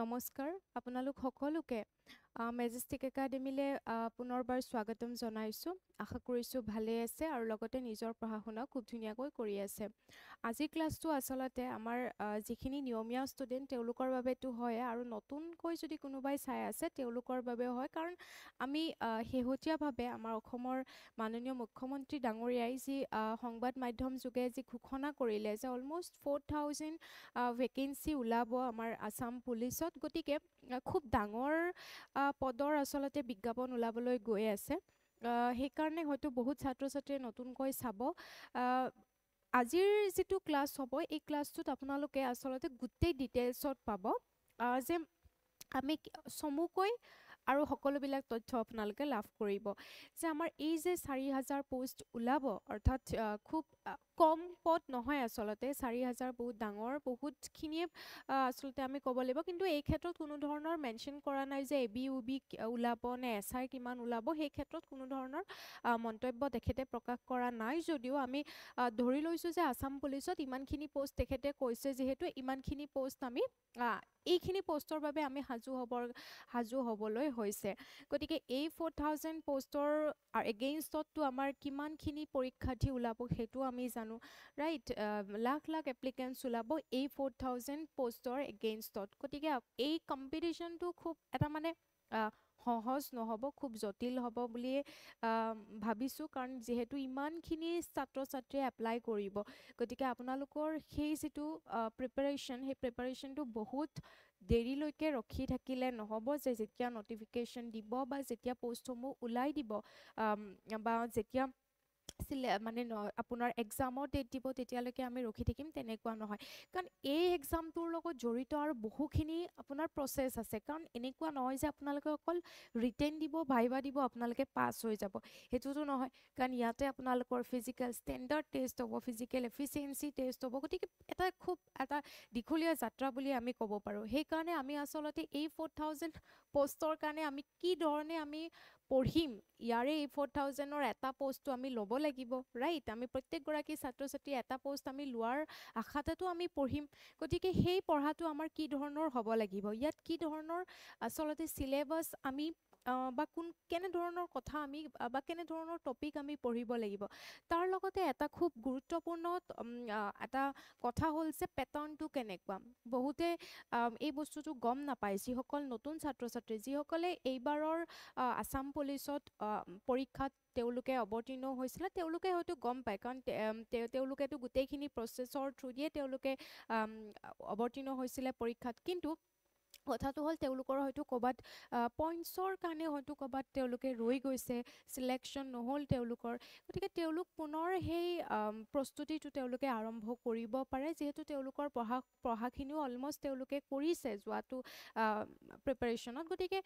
নমস্কাৰ আপোনালোক সকলোকে মেজেষ্টিক একাডেমিলে পুনৰবাৰ স্বাগতম জনাইছোঁ। আশা কৰিছোঁ ভালে আছে আৰু লগতে নিজৰ পঢ়া শুনা খুব ধুনীয়াকৈ কৰি আছে। আজিৰ ক্লাছটো আচলতে আমাৰ যিখিনি নিয়মীয়া ষ্টুডেণ্ট তেওঁলোকৰ বাবেতো হয় আৰু নতুনকৈ যদি কোনোবাই চাই আছে তেওঁলোকৰ বাবেও হয়, কাৰণ আমি শেহতীয়াভাৱে আমাৰ অসমৰ মাননীয় মুখ্যমন্ত্ৰী ডাঙৰীয়াই যি সংবাদ মাধ্যম যোগে যি ঘোষণা কৰিলে যে অলম'ষ্ট 4,000 ভেকেঞ্চি ওলাব আমাৰ আছাম পুলিচত। গতিকে খুব ডাঙৰ পদৰ আচলতে বিজ্ঞাপন ওলাবলৈ গৈ আছে। সেইকাৰণে হয়তো বহুত ছাত্ৰ ছাত্ৰীয়ে নতুনকৈ চাব। আজিৰ যিটো ক্লাছ হ'ব এই ক্লাছটোত আপোনালোকে আচলতে গোটেই ডিটেইলছত পাব যে আমি চমুকৈ আৰু সকলোবিলাক তথ্য আপোনালোকে লাভ কৰিব যে আমাৰ এই যে 4,000 পোষ্ট ওলাব, অৰ্থাৎ খুব কম পদ নহয় আচলতে। 4,000 বহুত ডাঙৰ, বহুতখিনিয়ে আচলতে আমি ক'ব লাগিব, কিন্তু এই ক্ষেত্ৰত কোনো ধৰণৰ মেনশ্যন কৰা নাই যে ABUB ওলাব নে SI কিমান ওলাব। সেই ক্ষেত্ৰত কোনো ধৰণৰ মন্তব্য তেখেতে প্ৰকাশ কৰা নাই, যদিও আমি ধৰি লৈছোঁ যে আছাম পুলিচত ইমানখিনি পষ্ট তেখেতে কৈছে, যিহেতু ইমানখিনি পষ্ট আমি এইখিনি পষ্টৰ বাবে আমি সাজু হ'বলৈ হৈছে। গতিকে এই 4,000 পষ্টৰ এগেইনষ্টতটো আমাৰ কিমানখিনি পৰীক্ষাৰ্থী ওলাব সেইটো আমি জানো, ৰাইট? লাখ লাখ এপ্লিকেণ্টছ ওলাব এই 4,000 পষ্টৰ এগেইনষ্টত। গতিকে এই কম্পিটিশ্যনটো খুব এটা মানে সহজ নহ'ব, খুব জটিল হ'ব বুলিয়ে ভাবিছোঁ, কাৰণ যিহেতু ইমানখিনি ছাত্ৰ ছাত্ৰীয়ে এপ্লাই কৰিব। গতিকে আপোনালোকৰ সেই যিটো প্ৰিপাৰেশ্যন, সেই প্ৰিপাৰেশ্যনটো বহুত দেৰিলৈকে ৰখি থাকিলে নহ'ব, যে যেতিয়া নটিফিকেশ্যন দিব বা যেতিয়া পষ্টসমূহ ওলাই দিব বা যেতিয়া মানে আপোনাৰ এক্সামৰ ডেট দিব তেতিয়ালৈকে আমি ৰখি থাকিম, তেনেকুৱা নহয়। কাৰণ এই এক্সামটোৰ লগত জড়িত আৰু বহুখিনি আপোনাৰ প্ৰচেছ আছে। কাৰণ এনেকুৱা নহয় যে আপোনালোকে অকল ৰিটেন দিব, ভাইভা দিব, আপোনালোকে পাছ হৈ যাব, সেইটোতো নহয়। কাৰণ ইয়াতে আপোনালোকৰ ফিজিকেল ষ্টেণ্ডাৰ্ড টেষ্ট হ'ব, ফিজিকেল এফিচিয়েঞ্চি টেষ্ট হ'ব। গতিকে খুব এটা দীঘলীয়া যাত্ৰা বুলি আমি ক'ব পাৰোঁ। সেইকাৰণে আমি আচলতে এই 4,000 পষ্টৰ কাৰণে আমি কি ধৰণে আমি পঢ়িম, ইয়াৰে এই 4,000ৰ এটা পষ্টটো আমি ল'ব লাগিব, ৰাইট? আমি প্ৰত্যেকগৰাকী ছাত্ৰ ছাত্ৰী এটা পষ্ট আমি লোৱাৰ আশাতেতো আমি পঢ়িম। গতিকে সেই পঢ়াটো আমাৰ কি ধৰণৰ হ'ব লাগিব, ইয়াত কি ধৰণৰ আচলতে চিলেবাছ আমি বা কেনেধৰণৰ কথা আমি বা কেনেধৰণৰ টপিক আমি পঢ়িব লাগিব, তাৰ লগতে এটা খুব গুৰুত্বপূৰ্ণ এটা কথা হ'ল যে পেটাৰ্ণটো কেনেকুৱা। বহুতে এই বস্তুটো গম নাপায়, যিসকল নতুন ছাত্ৰ ছাত্ৰী, যিসকলে এইবাৰৰ আছাম পুলিচত পৰীক্ষাত তেওঁলোকে অৱতীৰ্ণ হৈছিলে, তেওঁলোকে হয়তো গম পায়, কাৰণ তেওঁলোকেতো গোটেইখিনি প্ৰচেছৰ থ্ৰু দিয়ে তেওঁলোকে অৱতীৰ্ণ হৈছিলে পৰীক্ষাত। কিন্তু কথাটো হ'ল তেওঁলোকৰ হয়তো ক'ৰবাত পইণ্টছৰ কাৰণে হয়তো ক'ৰবাত তেওঁলোকে ৰৈ গৈছে, চিলেকশ্যন নহ'ল তেওঁলোকৰ। গতিকে তেওঁলোক পুনৰ সেই প্ৰস্তুতিটো তেওঁলোকে আৰম্ভ কৰিব পাৰে, যিহেতু তেওঁলোকৰ পঢ়াখিনিও অলম'ষ্ট তেওঁলোকে কৰিছে যোৱাটো প্ৰিপাৰেশ্যনত। গতিকে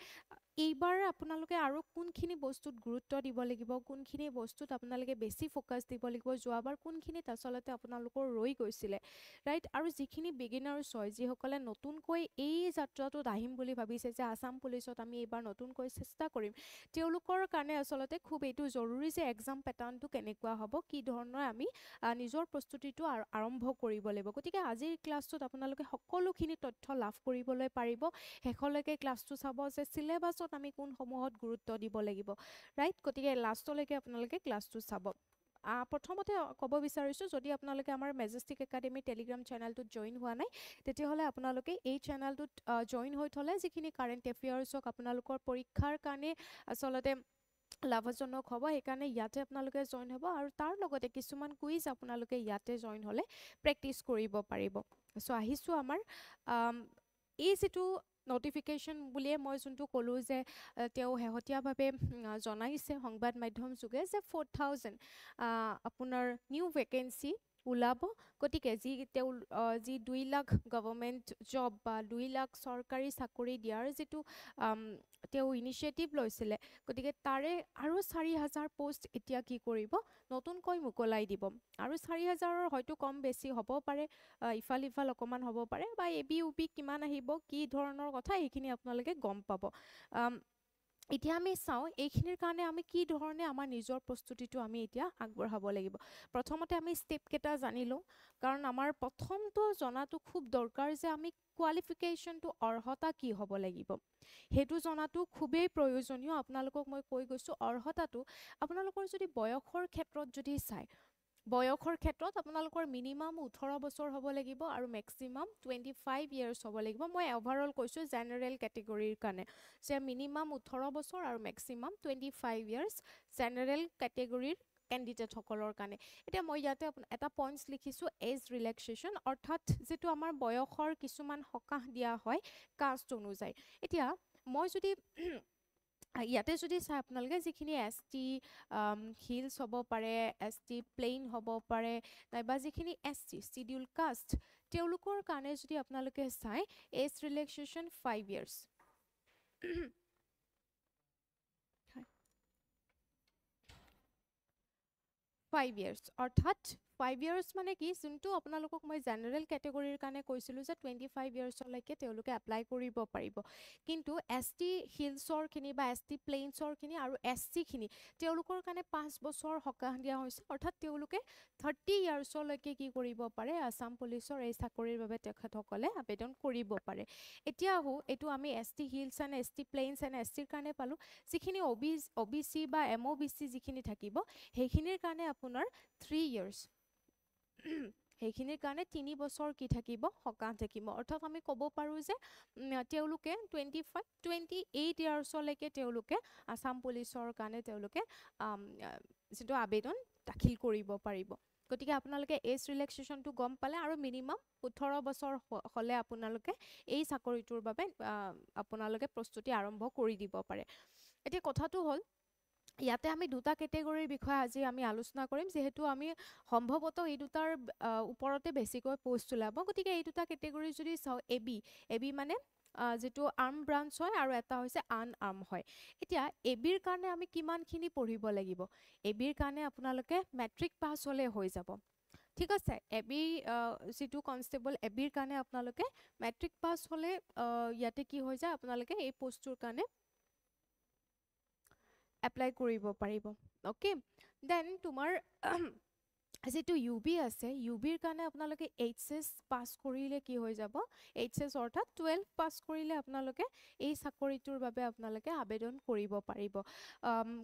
এইবাৰ আপোনালোকে আৰু কোনখিনি বস্তুত গুৰুত্ব দিব লাগিব, কোনখিনি বস্তুত আপোনালোকে বেছি ফ'কাছ দিব লাগিব, যোৱাবাৰ কোনখিনিত আচলতে আপোনালোকৰ ৰৈ গৈছিলে, ৰাইট? আৰু যিখিনি বিগিনাৰ্ছ হয়, যিসকলে নতুনকৈ এই যাত্ৰাটোত আহিম বুলি ভাবিছে যে আছাম পুলিচত আমি এইবাৰ নতুনকৈ চেষ্টা কৰিম, তেওঁলোকৰ কাৰণে আচলতে খুব এইটো জৰুৰী যে এক্সাম পেটাৰ্ণটো কেনেকুৱা হ'ব, কি ধৰণৰ আমি নিজৰ প্ৰস্তুতিটো আৰম্ভ কৰিব লাগিব। গতিকে আজিৰ ক্লাছটোত আপোনালোকে সকলোখিনি তথ্য লাভ কৰিবলৈ পাৰিব। শেষলৈকে ক্লাছটো চাব যে চিলেবাছত আমি কোনসমূহত গুৰুত্ব দিব লাগিব, ৰাইট? গতিকে লাষ্টলৈকে আপোনালোকে ক্লাছটো চাব। প্ৰথমতে ক'ব বিচাৰিছোঁ, যদি আপোনালোকে আমাৰ মেজেষ্টিক একাডেমি টেলিগ্ৰাম চেনেলটোত জইন হোৱা নাই, তেতিয়াহ'লে আপোনালোকে এই চেনেলটোত জইন হৈ থ'লে যিখিনি কাৰেণ্ট এফেয়াৰ্ছক আপোনালোকৰ পৰীক্ষাৰ কাৰণে আচলতে লাভজনক হ'ব। সেইকাৰণে ইয়াতে আপোনালোকে জইন হ'ব, আৰু তাৰ লগতে কিছুমান কুইজ আপোনালোকে ইয়াতে জইন হ'লে প্ৰেক্টিছ কৰিব পাৰিব। চ' আহিছোঁ আমাৰ এই যিটো নটিফিকেশ্যন বুলিয়ে মই যোনটো ক'লোঁ যে তেওঁ শেহতীয়াভাৱে জনাইছে সংবাদ মাধ্যম যোগে যে 4,000 আপোনাৰ নিউ ভেকেঞ্চি ওলাব। গতিকে যি 2 লাখ গভৰ্ণমেণ্ট জব বা 2 লাখ চৰকাৰী চাকৰি দিয়াৰ যিটো তেওঁ ইনিচিয়েটিভ লৈছিলে, গতিকে তাৰে আৰু 4,000 পষ্ট এতিয়া কি কৰিব, নতুনকৈ মোকলাই দিব। আৰু 4,000ৰ হয়তো কম বেছি হ'ব পাৰে, ইফাল সিফাল অকণমান হ'ব পাৰে, বা ABUB কিমান আহিব, কি ধৰণৰ কথা, সেইখিনি আপোনালোকে গম পাব। এতিয়া আমি চাওঁ এইখিনিৰ কাৰণে আমি কি ধৰণে আমাৰ নিজৰ প্ৰস্তুতিটো আমি এতিয়া আগবঢ়াব লাগিব। প্ৰথমতে আমি ষ্টেপকেইটা জানি লওঁ, কাৰণ আমাৰ প্ৰথমটো জনাটো খুব দৰকাৰ যে আমি কোৱালিফিকেশ্যনটো অৰ্হতা কি হ'ব লাগিব সেইটো জনাটো খুবেই প্ৰয়োজনীয়। আপোনালোকক মই কৈ গৈছোঁ অৰ্হতাটো আপোনালোকৰ যদি বয়সৰ ক্ষেত্ৰত যদি চায়, বয়সৰ ক্ষেত্ৰত আপোনালোকৰ মিনিমাম 18 বছৰ হ'ব লাগিব আৰু মেক্সিমাম 25 ইয়াৰ্ছ হ'ব লাগিব। মই অভাৰঅল কৈছোঁ জেনেৰেল কেটেগৰীৰ কাৰণে যে মিনিমাম 18 বছৰ আৰু মেক্সিমাম 25 ইয়াৰ্ছ জেনেৰেল কেটেগৰীৰ কেণ্ডিডেটসকলৰ কাৰণে। এতিয়া মই ইয়াতে এটা পইণ্টছ লিখিছোঁ এজ ৰিলেক্সেশ্যন, অৰ্থাৎ যিটো আমাৰ বয়সৰ কিছুমান সকাহ দিয়া হয় কাষ্ট অনুযায়ী। এতিয়া মই যদি ইয়াতে যদি চাই আপোনালোকে যিখিনি এছ টি হিলছ হ'ব পাৰে, এছ টি প্লেইন হ'ব পাৰে, নাইবা যিখিনি এছ টি চিডিউল কাষ্ট তেওঁলোকৰ কাৰণে যদি আপোনালোকে চাই এজ ৰিলেক্সেশ্যন 5 ইয়াৰ্ছ 5 ইয়াৰ্ছ, অৰ্থাৎ 5 ইয়াৰ্ছ মানে কি যোনটো আপোনালোকক মই জেনেৰেল কেটেগৰীৰ কাৰণে কৈছিলোঁ যে 25 ইয়াৰ্ছলৈকে তেওঁলোকে এপ্লাই কৰিব পাৰিব, কিন্তু এছ টি হিলছৰখিনি বা এছ টি প্লেইনছৰখিনি আৰু এছ চিখিনি তেওঁলোকৰ কাৰণে 5 বছৰ সকাহ দিয়া হৈছে, অৰ্থাৎ তেওঁলোকে 30 ইয়াৰ্ছলৈকে কি কৰিব পাৰে আছাম পুলিচৰ এই চাকৰিৰ বাবে তেখেতসকলে আবেদন কৰিব পাৰে। এতিয়া আহোঁ এইটো আমি S T hills and S T plains and S টিৰ কাৰণে পালোঁ। যিখিনি অ' বি চি বা এম অ' বি চি যিখিনি থাকিব সেইখিনিৰ কাৰণে আপোনাৰ 3 ইয়াৰ্ছ সেইখিনিৰ কাৰণে 3 বছৰ কি থাকিব সকাহ থাকিব, অৰ্থাৎ আমি ক'ব পাৰোঁ যে তেওঁলোকে 28 ইয়াৰ্ছলৈকে তেওঁলোকে আছাম পুলিচৰ কাৰণে তেওঁলোকে যিটো আবেদন দাখিল কৰিব পাৰিব। গতিকে আপোনালোকে এজ ৰিলেক্সেশ্যনটো গম পালে আৰু মিনিমাম 18 বছৰ হ'লে আপোনালোকে এই চাকৰিটোৰ বাবে আপোনালোকে প্ৰস্তুতি আৰম্ভ কৰি দিব পাৰে। এতিয়া কথাটো হ'ল ইয়াতে আমি দুটা কেটেগৰীৰ বিষয়ে আজি আমি আলোচনা কৰিম, যিহেতু আমি সম্ভৱতঃ এই দুটাৰ ওপৰতে বেছিকৈ পোষ্ট ওলাব। গতিকে এই দুটা কেটেগৰী যদি চাওঁ এ বি মানে যিটো আৰ্ম ব্ৰাঞ্চ হয় আৰু এটা হৈছে আন আৰ্ম হয়। এতিয়া এ বিৰ কাৰণে আমি কিমানখিনি পঢ়িব লাগিব? এ বিৰ কাৰণে আপোনালোকে মেট্ৰিক পাছ হ'লে হৈ যাব, ঠিক আছে। এ বি যিটো কনষ্টেবল এ বিৰ কাৰণে আপোনালোকে মেট্ৰিক পাছ হ'লে ইয়াতে কি হৈ যায় আপোনালোকে এই পষ্টটোৰ কাৰণে এপ্লাই কৰিব পাৰিব। অ'কে, দেন তোমাৰ যিটো ইউ বি আছে ইউ বিৰ কাৰণে আপোনালোকে এইচ এছ পাছ কৰিলে কি হৈ যাব, এইচ এছ অৰ্থাৎ 12 পাছ কৰিলে আপোনালোকে এই চাকৰিটোৰ বাবে আপোনালোকে আবেদন কৰিব পাৰিব।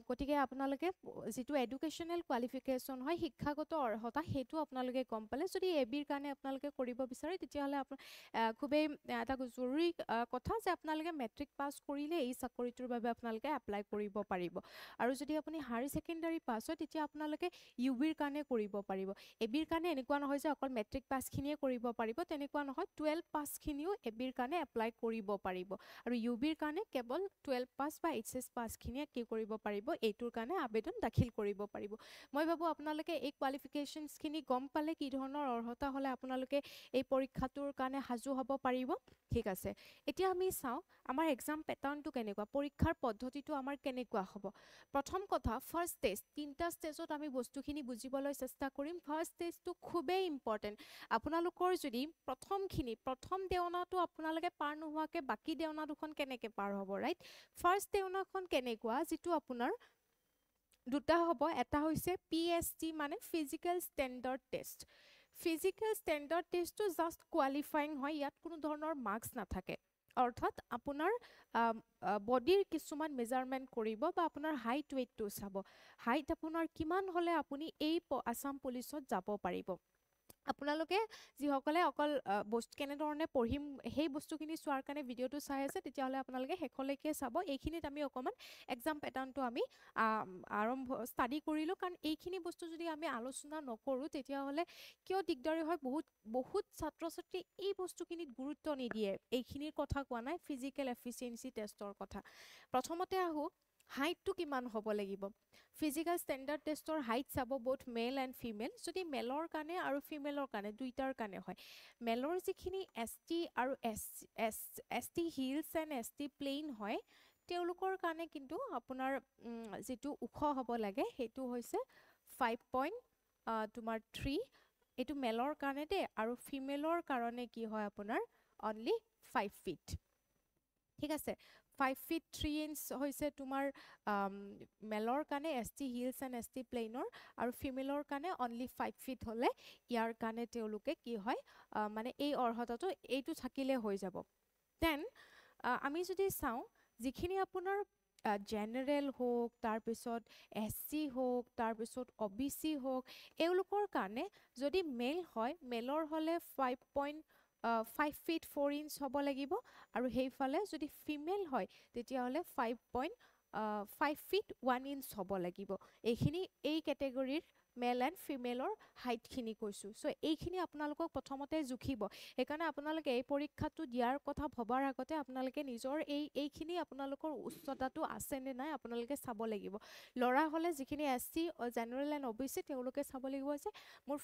গতিকে আপোনালোকে যিটো এডুকেশ্যনেল কোৱালিফিকেশ্যন হয় শিক্ষাগত অৰ্হতা সেইটো আপোনালোকে গম পালে। যদি এ বিৰ কাৰণে আপোনালোকে কৰিব বিচাৰে তেতিয়াহ'লে খুবেই এটা জৰুৰী কথা যে আপোনালোকে মেট্ৰিক পাছ কৰিলে এই চাকৰিটোৰ বাবে আপোনালোকে এপ্লাই কৰিব পাৰিব। আৰু যদি আপুনি হায়াৰ ছেকেণ্ডাৰী পাছ হয় তেতিয়া আপোনালোকে ইউ বিৰ কাৰণে কৰিব পাৰিব। এ বিৰ কাৰণে এনেকুৱা নহয় যে অকল মেট্ৰিক পাছখিনিয়ে কৰিব পাৰিব, তেনেকুৱা নহয়, 12 পাছখিনিও এ বিৰ কাৰণে এপ্লাই কৰিব পাৰিব। আৰু ইউ বিৰ কাৰণে কেৱল 12 পাছ বা এইচ এছ পাছখিনিয়ে কি কৰিব পাৰিব, এইটোৰ কাৰণে আবেদন দাখিল কৰিব পাৰিব। মই ভাবোঁ আপোনালোকে এই কোৱালিফিকেশ্যনছখিনি গম পালে কি ধৰণৰ অৰ্হতা হ'লে আপোনালোকে এই পৰীক্ষাটোৰ কাৰণে সাজু হ'ব পাৰিব। ঠিক আছে, এতিয়া আমি চাওঁ আমাৰ এক্সাম পেটাৰ্ণটো কেনেকুৱা, পৰীক্ষাৰ পদ্ধতিটো আমাৰ কেনেকুৱা হ'ব। প্ৰথম কথা ফাৰ্ষ্ট টেষ্ট, 3টা ষ্টেজত আমি বস্তুখিনি বুজিবলৈ চেষ্টা কৰিম। ফাৰ্ষ্ট টেষ্টটো খুবেই ইম্পৰ্টেণ্ট। আপোনালোকৰ যদি প্ৰথম দেওনাটো আপোনালোকে পাৰ নোহোৱাকৈ বাকী দেওনা দুখন কেনেকৈ পাৰ হ'ব, ৰাইট। ফাৰ্ষ্ট দেওনাখন কেনেকুৱা, যিটো আপোনাৰ দুটা হ'ব, এটা হৈছে PST মানে physical standard test. Physical standard টেষ্টটো জাষ্ট কোৱালিফাইং হয়, ইয়াত কোনো ধৰণৰ মাৰ্কছ নাথাকে, অৰ্থাৎ আপোনাৰ বডিৰ কিছুমান মেজাৰমেণ্ট কৰিব বা আপোনাৰ হাইট ৱেইটটো চাব। হাইট আপোনাৰ কিমান হ'লে আপুনি এই আছাম পুলিচত যাব পাৰিব। আপোনালোকে যিসকলে অকল কেনেধৰণে পঢ়িম সেই বস্তুখিনি চোৱাৰ কাৰণে ভিডিঅ'টো চাই আছে তেতিয়াহ'লে আপোনালোকে শেষলৈকে চাব। এইখিনিত আমি অকণমান এক্সাম পেটাৰ্ণটো আমি ষ্টাডি কৰিলোঁ, কাৰণ এইখিনি বস্তু যদি আমি আলোচনা নকৰোঁ তেতিয়াহ'লে কিয় দিগদাৰী হয়, বহুত ছাত্ৰ ছাত্ৰী এই বস্তুখিনিত গুৰুত্ব নিদিয়ে। এইখিনিৰ কথা কোৱা নাই, ফিজিকেল এফিচিয়েঞ্চি টেষ্টৰ কথা। প্ৰথমতে আহোঁ হাইটটো কিমান হ'ব লাগিব। ফিজিকেল ষ্টেণ্ডাৰ্ড টেষ্টৰ হাইট চাব বোথ মেল এণ্ড ফিমেল, যদি মেলৰ কাৰণে আৰু ফিমেলৰ কাৰণে দুইটাৰ কাৰণে হয়। মেলৰ যিখিনি এছ টি আৰু S T hills and S T plain হয় তেওঁলোকৰ কাৰণে কিন্তু আপোনাৰ যিটো ওখ হ'ব লাগে সেইটো হৈছে 5.3, এইটো মেলৰ কাৰণে দেই, আৰু ফিমেলৰ কাৰণে কি হয় আপোনাৰ অনলি 5 ফিট। ঠিক আছে, 5 feet 3 inch হৈছে তোমাৰ মেলৰ কাৰণে ST হিলছ এণ্ড ST প্লেইনৰ আৰু ফিমেলৰ কাৰণে অনলি 5 feet হ'লে ইয়াৰ কাৰণে তেওঁলোকে কি হয় মানে এই অৰ্হতাটো এইটো থাকিলে হৈ যাব দেন আমি যদি চাওঁ যিখিনি আপোনাৰ জেনেৰেল হওক তাৰপিছত SC হওক তাৰপিছত OBC হওক এওঁলোকৰ কাৰণে যদি মেল হয় মেলৰ হ'লে 5 feet 4 inch হ'ব লাগিব আৰু সেইফালে যদি ফিমেল হয় তেতিয়াহ'লে 5 feet 1 inch হ'ব লাগিব এইখিনি এই কেটেগৰীৰ মেল এণ্ড ফিমেলৰ হাইটখিনি কৈছোঁ চ' এইখিনি আপোনালোকক প্ৰথমতে জুখিব সেইকাৰণে আপোনালোকে এই পৰীক্ষাটো দিয়াৰ কথা ভবাৰ আগতে আপোনালোকে নিজৰ এইখিনি আপোনালোকৰ উচ্চতাটো আছেনে নাই আপোনালোকে চাব লাগিব ল'ৰা হ'লে যিখিনি SC জেনেৰেল এণ্ড OBC তেওঁলোকে চাব লাগিব যে মোৰ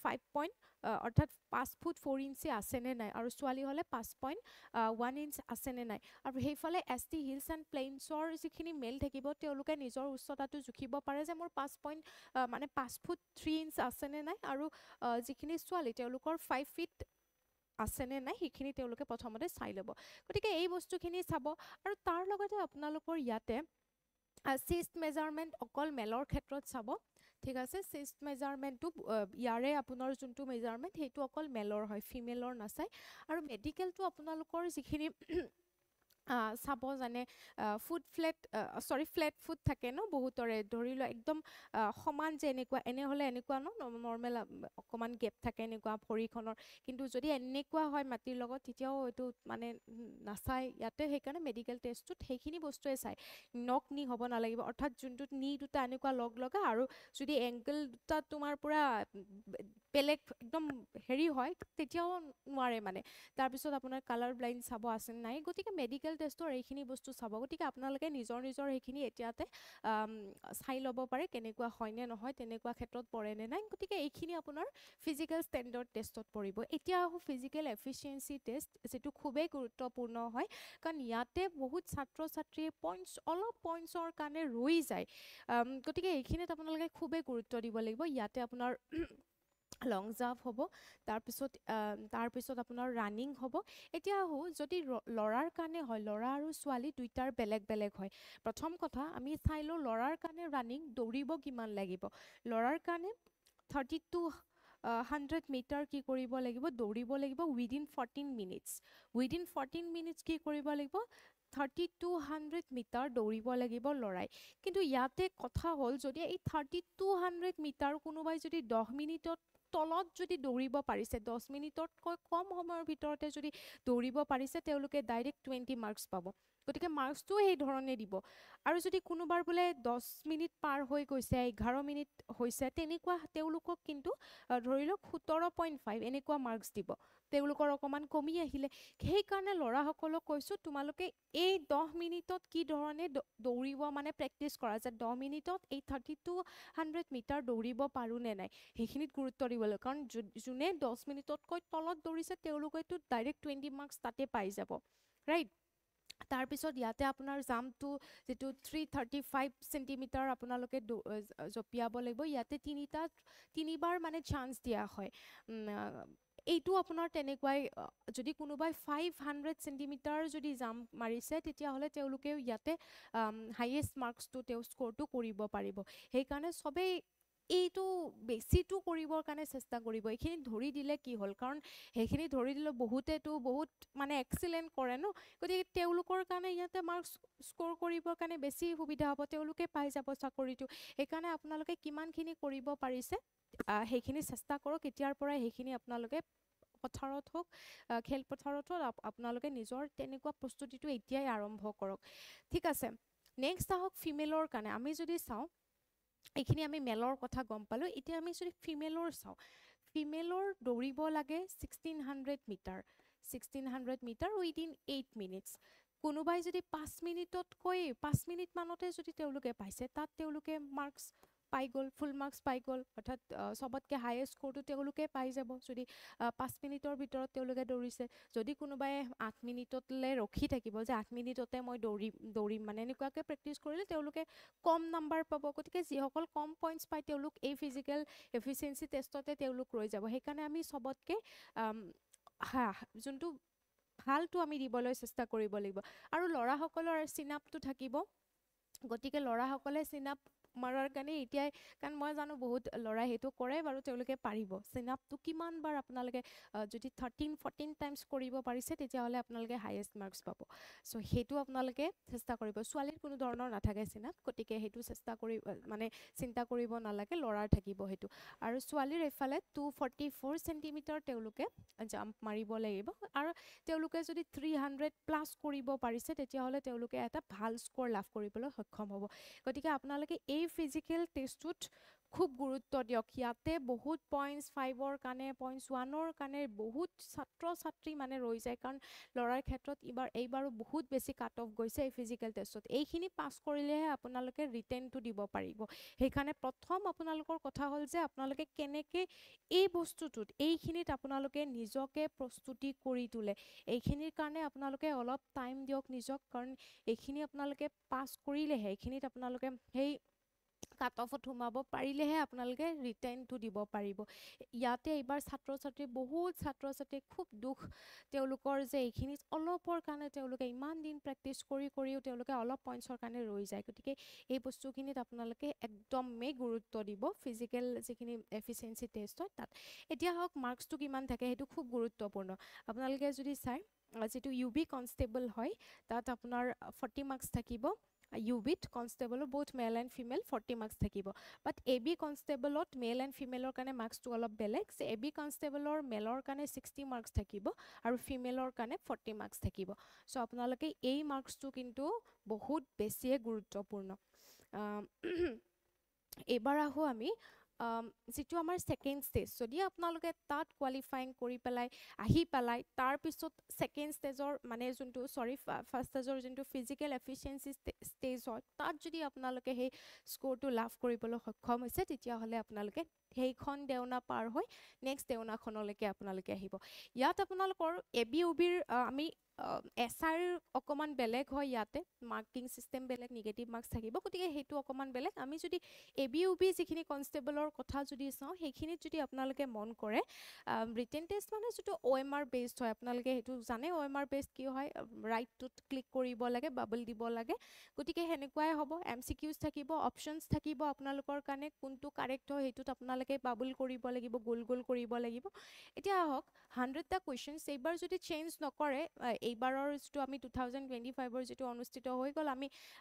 অৰ্থাৎ 5 ফুট 4 ইঞ্চি আছেনে নাই আৰু ছোৱালী হ'লে 5.1 ইঞ্চ আছেনে নাই আৰু সেইফালে ST হিলছ এণ্ড প্লেইনছৰ যিখিনি মেল থাকিব তেওঁলোকে নিজৰ উচ্চতাটো জুখিব পাৰে যে মোৰ 5 ফুট 3 ইঞ্চ আছেনে নাই আৰু যিখিনি ছোৱালী তেওঁলোকৰ 5 ফিট আছেনে নাই সেইখিনি তেওঁলোকে প্ৰথমতে চাই ল'ব গতিকে এই বস্তুখিনি চাব আৰু তাৰ লগতে আপোনালোকৰ ইয়াতে চিষ্ট মেজাৰমেণ্ট অকল মেলৰ ক্ষেত্ৰত চাব ঠিক আছে চিষ্ট মেজাৰমেণ্টটো ইয়াৰে আপোনাৰ যোনটো মেজাৰমেণ্ট সেইটো অকল মেলৰ হয় ফিমেলৰ নাচায় আৰু মেডিকেলটো আপোনালোকৰ যিখিনি চাব জানে ফ্লেট ফুট থাকে ন বহুতৰে ধৰি লোৱা একদম সমান যে এনেহ'লে এনেকুৱা ন নৰ্মেল অকণমান গেপ থাকে এনেকুৱা ভৰিখনৰ কিন্তু যদি এনেকুৱা হয় মাটিৰ লগত তেতিয়াও এইটো মানে নাচায় ইয়াতে সেইকাৰণে মেডিকেল টেষ্টটোত সেইখিনি বস্তুৱে চায় নক নি হ'ব নালাগিব অৰ্থাৎ যোনটোত নি দুটা এনেকুৱা লগা আৰু যদি এংকল দুটা তোমাৰ পূৰা বেলেগ একদম হেৰি হয় তেতিয়াও নোৱাৰে মানে তাৰপিছত আপোনাৰ কালাৰ ব্লাইণ্ড চাব আছে নাই গতিকে মেডিকেল টেষ্টৰ এইখিনি বস্তু চাব গতিকে আপোনালোকে নিজৰ সেইখিনি এতিয়াতে চাই ল'ব পাৰে কেনেকুৱা হয়নে নহয় তেনেকুৱা ক্ষেত্ৰত পৰেনে নাই গতিকে এইখিনি আপোনাৰ ফিজিকেল ষ্টেণ্ডাৰ্ড টেষ্টত পৰিব এতিয়া আহোঁ ফিজিকেল এফিচিয়েঞ্চি টেষ্ট যিটো খুবেই গুৰুত্বপূৰ্ণ হয় কাৰণ ইয়াতে বহুত ছাত্ৰ ছাত্ৰীয়ে অলপ পইণ্টছৰ কাৰণে ৰৈ যায় গতিকে এইখিনিত আপোনালোকে খুবেই গুৰুত্ব দিব লাগিব ইয়াতে আপোনাৰ লং জাম্প হ'ব তাৰপিছত আপোনাৰ ৰানিং হ'ব এতিয়া আহোঁ যদি ল'ৰাৰ কাৰণে হয় ল'ৰা আৰু ছোৱালী দুইটাৰ বেলেগ হয় প্ৰথম কথা আমি চাই লওঁ ল'ৰাৰ কাৰণে ৰানিং দৌৰিব কিমান লাগিব ল'ৰাৰ কাৰণে 3200 মিটাৰ কি কৰিব লাগিব দৌৰিব লাগিব উইদিন 14 মিনিটছ উইদিন 14 মিনিটছ কি কৰিব লাগিব 3200 মিটাৰ দৌৰিব লাগিব ল'ৰাই কিন্তু ইয়াতে কথা হ'ল যদি এই 3200 মিটাৰ কোনোবাই যদি 10 মিনিটত তলত যদি দৌৰিব পাৰিছে 10 মিনিটতকৈ কম সময়ৰ ভিতৰতে যদি দৌৰিব পাৰিছে তেওঁলোকে ডাইৰেক্ট 20 মাৰ্কছ পাব গতিকে মাৰ্কছটো সেই ধৰণে দিব আৰু যদি কোনোবাৰ বোলে 10 মিনিট পাৰ হৈ গৈছে 11 মিনিট হৈছে তেনেকুৱা তেওঁলোকক কিন্তু ধৰি লওক 17.5 এনেকুৱা মাৰ্কছ দিব তেওঁলোকৰ অকণমান কমি আহিলে সেইকাৰণে ল'ৰাসকলক কৈছোঁ তোমালোকে এই 10 মিনিটত কি ধৰণে দৌৰিব মানে প্ৰেক্টিছ কৰা যে 10 মিনিটত এই 3200 মিটাৰ দৌৰিব পাৰোঁ নে নাই সেইখিনিত গুৰুত্ব দিব লাগিব কাৰণ যোনে 10 মিনিটতকৈ তলত দৌৰিছে তেওঁলোকেতো ডাইৰেক্ট 20 মাৰ্কছ তাতে পাই যাব ৰাইট তাৰপিছত ইয়াতে আপোনাৰ জাম্পটো যিটো 335 চেণ্টিমিটাৰ আপোনালোকে জঁপিয়াব লাগিব ইয়াতে তিনিবাৰ মানে চান্স দিয়া হয় এইটো আপোনাৰ তেনেকুৱাই যদি কোনোবাই 500 চেণ্টিমিটাৰ যদি জাম্প মাৰিছে তেতিয়াহ'লে তেওঁলোকেও ইয়াতে হাইয়েষ্ট মাৰ্কছটো তেওঁ স্ক'ৰটো কৰিব পাৰিব সেইকাৰণে চবেই এইটো বেছিটো কৰিবৰ কাৰণে চেষ্টা কৰিব এইখিনি ধৰি দিলে কি হ'ল কাৰণ সেইখিনি ধৰি দিলে বহুত মানে এক্সিলেণ্ট কৰে ন গতিকে তেওঁলোকৰ কাৰণে ইয়াতে মাৰ্কছ স্ক'ৰ কৰিবৰ কাৰণে বেছি সুবিধা হ'ব তেওঁলোকে পাই যাব চাকৰিটো সেইকাৰণে আপোনালোকে কিমানখিনি কৰিব পাৰিছে সেইখিনি চেষ্টা কৰক এতিয়াৰ পৰাই সেইখিনি আপোনালোকে পথাৰত হওক খেলপথাৰত হওক আপোনালোকে নিজৰ তেনেকুৱা প্ৰস্তুতিটো এতিয়াই আৰম্ভ কৰক ঠিক আছে নেক্সট আহক ফিমেলৰ কাৰণে আমি যদি চাওঁ এইখিনি আমি মেলৰ কথা গম পালোঁ এতিয়া আমি যদি ফিমেলৰ চাওঁ ফিমেলৰ দৌৰিব লাগে 1600 মিটাৰ উইদিন 8 মিনিটছ কোনোবাই যদি 5 মিনিট মানতে যদি তেওঁলোকে পাইছে তাত তেওঁলোকে মাৰ্কছ পাই গ'ল ফুল মাৰ্কছ পাই গ'ল অৰ্থাৎ চবতকৈ হায়েষ্ট স্ক'ৰটো তেওঁলোকে পাই যাব যদি 5 মিনিটৰ ভিতৰত তেওঁলোকে দৌৰিছে যদি কোনোবাই 8 মিনিটলৈ ৰখি থাকিব যে 8 মিনিটতে মই দৌৰিম মানে এনেকুৱাকৈ প্ৰেক্টিছ কৰিলে তেওঁলোকে কম নাম্বাৰ পাব গতিকে যিসকল কম পইণ্টছ পায় তেওঁলোক এই ফিজিকেল এফিচিয়েঞ্চি টেষ্টতে তেওঁলোক ৰৈ যাব সেইকাৰণে আমি চবতকৈ যোনটো ভালটো আমি দিবলৈ চেষ্টা কৰিব লাগিব আৰু ল'ৰাসকলৰ চিনাপটো থাকিব গতিকে ল'ৰাসকলে চিনাপ মাৰাৰ কাৰণে এতিয়াই কাৰণ মই জানো বহুত ল'ৰাই সেইটো কৰে বাৰু তেওঁলোকে পাৰিব চিনাপটো কিমানবাৰ আপোনালোকে যদি 13-14 টাইমছ কৰিব পাৰিছে তেতিয়াহ'লে আপোনালোকে হায়েষ্ট মাৰ্কছ পাব চ' সেইটো আপোনালোকে চেষ্টা কৰিব ছোৱালীৰ কোনো ধৰণৰ নাথাকে চিনাপ গতিকে সেইটো চেষ্টা কৰি মানে চিন্তা কৰিব নালাগে ল'ৰাৰ থাকিব সেইটো আৰু ছোৱালীৰ এইফালে 244 চেণ্টিমিটাৰ তেওঁলোকে জাম্প মাৰিব লাগিব আৰু তেওঁলোকে যদি 300+ কৰিব পাৰিছে তেতিয়াহ'লে তেওঁলোকে এটা ভাল স্ক'ৰ লাভ কৰিবলৈ সক্ষম হ'ব গতিকে আপোনালোকে এই ফিজিকেল টেষ্টটোত খুব গুৰুত্ব দিয়ক ইয়াতে বহুত পইণ্টছ 5ৰ কাৰণে পইণ্টছ 1ৰ কাৰণে বহুত ছাত্ৰ ছাত্ৰী মানে ৰৈ যায় কাৰণ ল'ৰাৰ ক্ষেত্ৰত এইবাৰো বহুত বেছি কাট অফ গৈছে এই ফিজিকেল টেষ্টত এইখিনি পাছ কৰিলেহে আপোনালোকে ৰিটেনটো দিব পাৰিব সেইকাৰণে প্ৰথম আপোনালোকৰ কথা হ'ল যে আপোনালোকে কেনেকৈ এই বস্তুটোত এইখিনিত আপোনালোকে নিজকে প্ৰস্তুতি কৰি তোলে এইখিনিৰ কাৰণে আপোনালোকে অলপ টাইম দিয়ক নিজক কাৰণ এইখিনি আপোনালোকে পাছ কৰিলেহে এইখিনিত আপোনালোকে সেই কাট অফত সোমাব পাৰিলেহে আপোনালোকে ৰিটেনটো দিব পাৰিব ইয়াতে এইবাৰ বহুত ছাত্ৰ ছাত্ৰীয়ে খুব দুখ তেওঁলোকৰ যে এইখিনিত অলপৰ কাৰণে তেওঁলোকে ইমান দিন প্ৰেক্টিছ কৰিও তেওঁলোকে অলপ পইণ্টছৰ কাৰণে ৰৈ যায় গতিকে এই বস্তুখিনিত আপোনালোকে একদমেই গুৰুত্ব দিব ফিজিকেল যিখিনি এফিচিয়েঞ্চি টেষ্ট হয় তাত এতিয়া হওক মাৰ্কছটো কিমান থাকে সেইটো খুব গুৰুত্বপূৰ্ণ আপোনালোকে যদি চাই যিটো ইউ বি কনষ্টেবল হয় তাত আপোনাৰ 40 মাৰ্কছ থাকিব ইউবিত কনষ্টেবলৰ বহুত মেল এণ্ড ফিমেল 40 মাৰ্কছ থাকিব বাট এ বি কনষ্টেবলত মেল এণ্ড ফিমেলৰ কাৰণে মাৰ্কছটো অলপ বেলেগ যে এ বি কনষ্টেবলৰ মেলৰ কাৰণে 60 মাৰ্কছ থাকিব আৰু ফিমেলৰ কাৰণে 40 মাৰ্কছ থাকিব চ' আপোনালোকে এই মাৰ্কছটো কিন্তু বহুত বেছিয়ে গুৰুত্বপূৰ্ণ এইবাৰ আহোঁ আমি যিটো আমাৰ ছেকেণ্ড ষ্টেজ যদি আপোনালোকে তাত কোৱালিফাইং কৰি পেলাই আহি পেলাই তাৰপিছত ছেকেণ্ড ষ্টেজৰ মানে যোনটো ফাৰ্ষ্ট ষ্টেজৰ যোনটো ফিজিকেল এফিচিয়েঞ্চি ষ্টেজ হয় তাত যদি আপোনালোকে সেই স্ক'ৰটো লাভ কৰিবলৈ সক্ষম হৈছে তেতিয়াহ'লে আপোনালোকে সেইখন দেওনা পাৰ হৈ নেক্সট দেওনাখনলৈকে আপোনালোকে আহিব ইয়াত আপোনালোকৰ এ বি ইউ বিৰ আমি এছ আইৰ অকণমান বেলেগ হয় ইয়াতে মাৰ্কিং চিষ্টেম বেলেগ নিগেটিভ মাৰ্কছ থাকিব গতিকে সেইটো অকণমান বেলেগ আমি যদি এ বি ইউ বি যিখিনি কনষ্টেবলৰ কথা যদি চাওঁ সেইখিনিত যদি আপোনালোকে মন কৰে ৰিটেন টেষ্ট মানে যিটো অ' এম আৰ বেছড হয় আপোনালোকে সেইটো জানে অ' এম আৰ বেছড কি হয় ৰাইটটোত ক্লিক কৰিব লাগে বাবল দিব লাগে গতিকে সেনেকুৱাই হ'ব এম চি কিউজ থাকিব অপশ্যনছ থাকিব আপোনালোকৰ কাৰণে কোনটো কাৰেক্ট হয় সেইটোত আপোনালোকে বাবল কৰিব লাগিব গোল কৰিব লাগিব এতিয়া আহক 100টা কুৱেশ্যনছ এইবাৰ যদি চেঞ্জ নকৰে এইবাৰৰ যিটো আমি 2025ৰ যিটো অনুষ্ঠিত হৈ গ'ল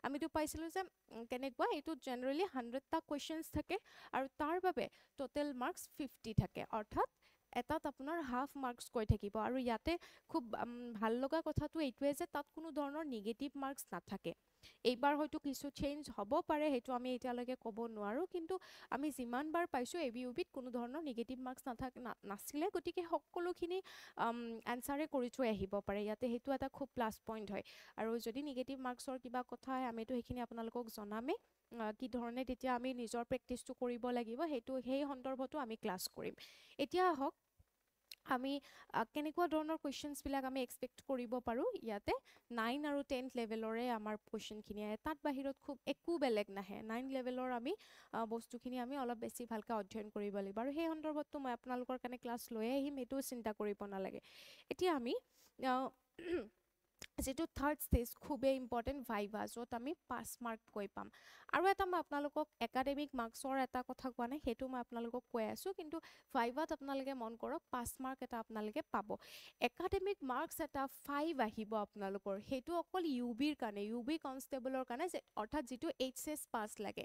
আমিতো পাইছিলোঁ যে কেনেকুৱা এইটো জেনেৰেলি 100টা কুৱেশ্যনছ থাকে আৰু তাৰ বাবে টোটেল মাৰ্কছ 50 থাকে অৰ্থাৎ এটাত আপোনাৰ হাফ মাৰ্কছ কৈ থাকিব আৰু ইয়াতে খুব ভাল লগা কথাটো এইটোৱে যে তাত কোনো ধৰণৰ নিগেটিভ মাৰ্কছ নাথাকে এইবাৰ হয়তো কিছু চেঞ্জ হ'ব পাৰে সেইটো আমি এতিয়ালৈকে ক'ব নোৱাৰোঁ কিন্তু আমি যিমানবাৰ পাইছোঁ এ বি ইউ বিত কোনো ধৰণৰ নিগেটিভ মাৰ্কছ নাছিলে গতিকে সকলোখিনি এনচাৰে কৰি থৈ আহিব পাৰে ইয়াতে সেইটো এটা খুব প্লাছ পইণ্ট হয় আৰু যদি নিগেটিভ মাৰ্কছৰ কিবা কথা হয় আমিতো সেইখিনি আপোনালোকক জনামেই কি ধৰণে তেতিয়া আমি নিজৰ প্ৰেক্টিছটো কৰিব লাগিব সেই সন্দৰ্ভতো আমি ক্লাছ কৰিম এতিয়া আহক আমি কেনেকুৱা ধৰণৰ কুৱেশ্যনছবিলাক আমি এক্সপেক্ট কৰিব পাৰোঁ ইয়াতে 9 আৰু 10 লেভেলৰে আমাৰ কুৱেশ্যনখিনি আহে তাত বাহিৰত খুব একো বেলেগ নাহে 9 লেভেলৰ আমি বস্তুখিনি আমি অলপ বেছি ভালকৈ অধ্যয়ন কৰিব লাগিব আৰু সেই সন্দৰ্ভততো মই আপোনালোকৰ কাৰণে ক্লাছ লৈয়ে আহিম এইটোও চিন্তা কৰিব নালাগে এতিয়া আমি যিটো থাৰ্ড ষ্টেজ খুবেই ইম্পৰ্টেণ্ট ভাইভা য'ত আমি 5 মাৰ্ক কৈ পাম আৰু এটা মই আপোনালোকক একাডেমিক মাৰ্কছৰ এটা কথা কোৱা নাই সেইটো মই আপোনালোকক কৈ আছোঁ কিন্তু ভাইভাত আপোনালোকে মন কৰক 5 মাৰ্ক এটা আপোনালোকে পাব একাডেমিক মাৰ্কছ এটা 5 আহিব আপোনালোকৰ সেইটো অকল ইউ বিৰ কাৰণে ইউ বি কনষ্টেবলৰ কাৰণে অৰ্থাৎ যিটো এইচ এছ পাছ লাগে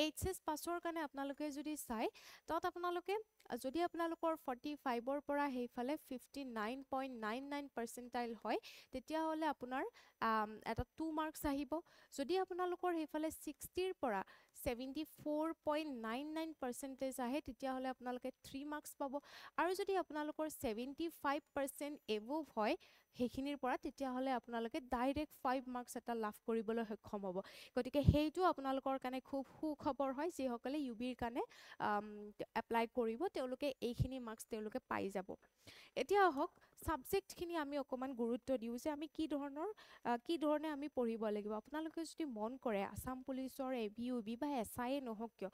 এইচ এছ পাছৰ কাৰণে আপোনালোকে যদি চাই তাত আপোনালোকে যদি আপোনালোকৰ 45ৰ পৰা সেইফালে 59.99 পাৰ্চেণ্টাইল হয় তেতিয়াহ'লে আপোনাৰ এটা 2 মাৰ্কছ আহিব যদি আপোনালোকৰ সেইফালে 60ৰ পৰা 74.99 পাৰ্চেণ্টেজ আহে তেতিয়াহ'লে আপোনালোকে 3 মাৰ্কছ পাব আৰু যদি আপোনালোকৰ 75% এভভ হয় সেইখিনিৰ পৰা তেতিয়াহ'লে আপোনালোকে ডাইৰেক্ট 5 মাৰ্কছ এটা লাভ কৰিবলৈ সক্ষম হ'ব গতিকে সেইটো আপোনালোকৰ কাৰণে খুব সুখবৰ হয় যিসকলে ইউ বিৰ কাৰণে এপ্লাই কৰিব তেওঁলোকে এইখিনি মাৰ্কছ তেওঁলোকে পাই যাব এতিয়া আহক ছাবজেক্টখিনি আমি অকণমান গুৰুত্ব দিওঁ যে আমি কি ধৰণে আমি পঢ়িব লাগিব আপোনালোকে যদি মন কৰে আছাম পুলিচৰ এ বি ইউ বি বা এছ আইয়ে নহওক কিয়